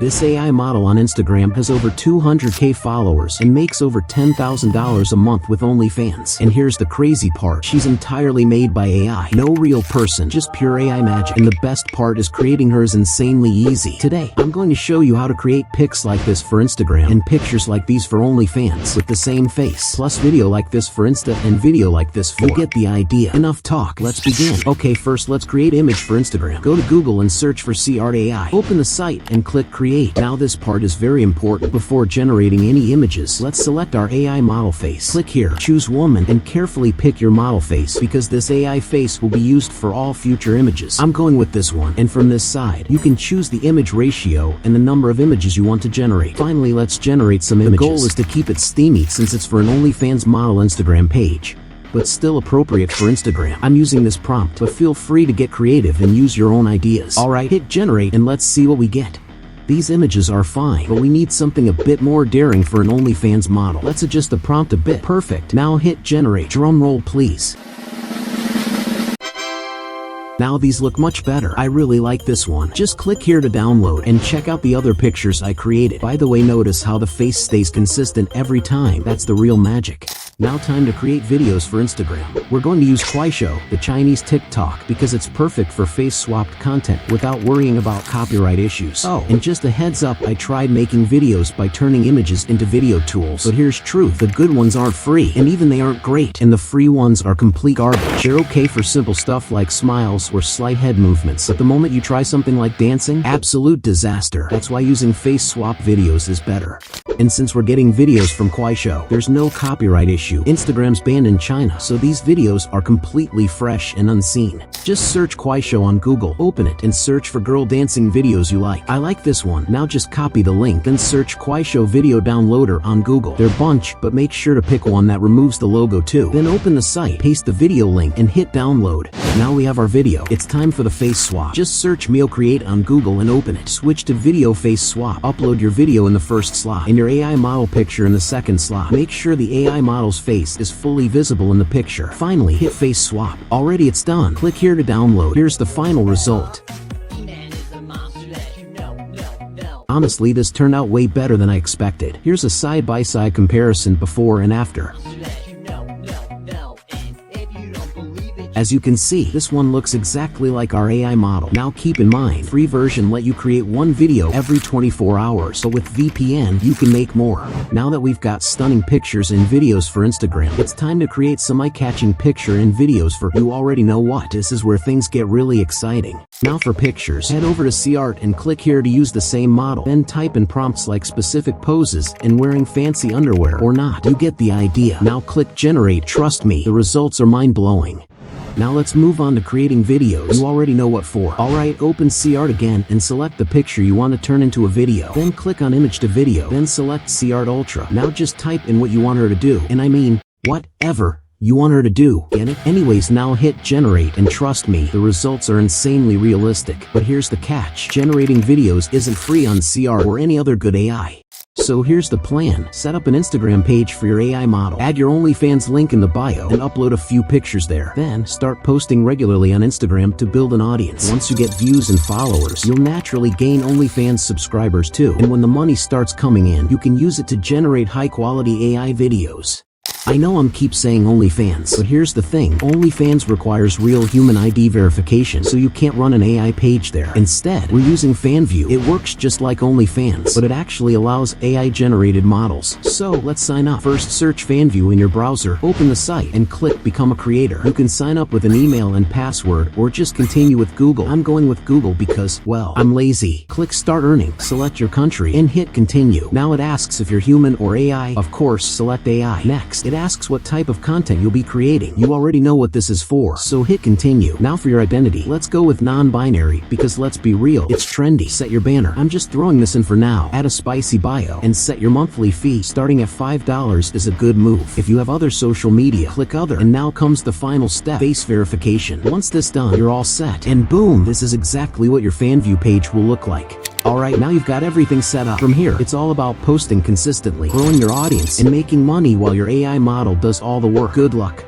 This AI model on Instagram has over 200k followers and makes over $10,000 a month with OnlyFans. And here's the crazy part, she's entirely made by AI. No real person, just pure AI magic. And the best part is creating her is insanely easy. Today, I'm going to show you how to create pics like this for Instagram and pictures like these for OnlyFans with the same face, plus video like this for Insta and video like this for. You get the idea. Enough talk, let's begin. Okay, first let's create image for Instagram. Go to Google and search for CRT.ai. Open the site and click create. Now this part is very important. Before generating any images, let's select our AI model face. Click here, choose woman, and carefully pick your model face because this AI face will be used for all future images. I'm going with this one, and from this side, you can choose the image ratio and the number of images you want to generate. Finally, let's generate some images. The goal is to keep it steamy since it's for an OnlyFans model Instagram page, but still appropriate for Instagram. I'm using this prompt, but feel free to get creative and use your own ideas. Alright, hit generate and let's see what we get. These images are fine, but we need something a bit more daring for an OnlyFans model. Let's adjust the prompt a bit. Perfect. Now hit generate. Drum roll please. Now these look much better. I really like this one. Just click here to download and check out the other pictures I created. By the way, notice how the face stays consistent every time. That's the real magic. Now time to create videos for Instagram. We're going to use Kuaishou, the Chinese TikTok, because it's perfect for face-swapped content without worrying about copyright issues. Oh, and just a heads up, I tried making videos by turning images into video tools. But here's truth, the good ones aren't free, and even they aren't great, and the free ones are complete garbage. They're okay for simple stuff like smiles or slight head movements, but the moment you try something like dancing, absolute disaster. That's why using face swap videos is better. And since we're getting videos from Kuaishou, there's no copyright issue. Instagram's banned in China, so these videos are completely fresh and unseen. Just search Kuaishou on Google, open it, and search for girl dancing videos you like. I like this one. Now just copy the link, then search Kuaishou Video Downloader on Google. They're a bunch, but make sure to pick one that removes the logo too. Then open the site, paste the video link, and hit download. Now we have our video. It's time for the face swap. Just search Mio Create on Google and open it. Switch to video face swap. Upload your video in the first slot and your AI model picture in the second slot. Make sure the AI model's face is fully visible in the picture. Finally, hit face swap. Already it's done. Click here to download. Here's the final result. Honestly, this turned out way better than I expected. Here's a side-by-side comparison before and after. As you can see, this one looks exactly like our AI model. Now keep in mind, free version let you create one video every 24 hours, but with VPN, you can make more. Now that we've got stunning pictures and videos for Instagram, it's time to create some eye-catching picture and videos for you already know what. This is where things get really exciting. Now for pictures, head over to CRT and click here to use the same model. Then type in prompts like specific poses and wearing fancy underwear or not. You get the idea. Now click generate. Trust me, the results are mind-blowing. Now let's move on to creating videos. You already know what for. Alright, open CRT again and select the picture you want to turn into a video. Then click on image to video. Then select CRT Ultra. Now just type in what you want her to do. And I mean, whatever you want her to do. Get it? Anyways, now hit generate and trust me, the results are insanely realistic. But here's the catch. Generating videos isn't free on CRT or any other good AI. So here's the plan. Set up an Instagram page for your AI model. Add your OnlyFans link in the bio and upload a few pictures there. Then start posting regularly on Instagram to build an audience. Once you get views and followers, you'll naturally gain OnlyFans subscribers too. And when the money starts coming in, you can use it to generate high-quality AI videos. I know I'm keep saying OnlyFans, but here's the thing. OnlyFans requires real human ID verification, so you can't run an AI page there. Instead, we're using fanvue. It works just like OnlyFans, but it actually allows AI-generated models. So let's sign up. First, search fanvue in your browser, open the site, and click Become a Creator. You can sign up with an email and password, or just continue with Google. I'm going with Google because, well, I'm lazy. Click Start Earning, select your country, and hit Continue. Now it asks if you're human or AI. Of course, select AI. Next, it asks what type of content you'll be creating. You already know what this is for, so hit continue. Now for your identity, let's go with non-binary, because let's be real, it's trendy. Set your banner. I'm just throwing this in for now. Add a spicy bio, and set your monthly fee. Starting at $5 is a good move. If you have other social media, click other, and now comes the final step, face verification. Once this done, you're all set, and boom, this is exactly what your fanvue page will look like. Alright, now you've got everything set up. From here, it's all about posting consistently, growing your audience, and making money while your AI model does all the work. Good luck.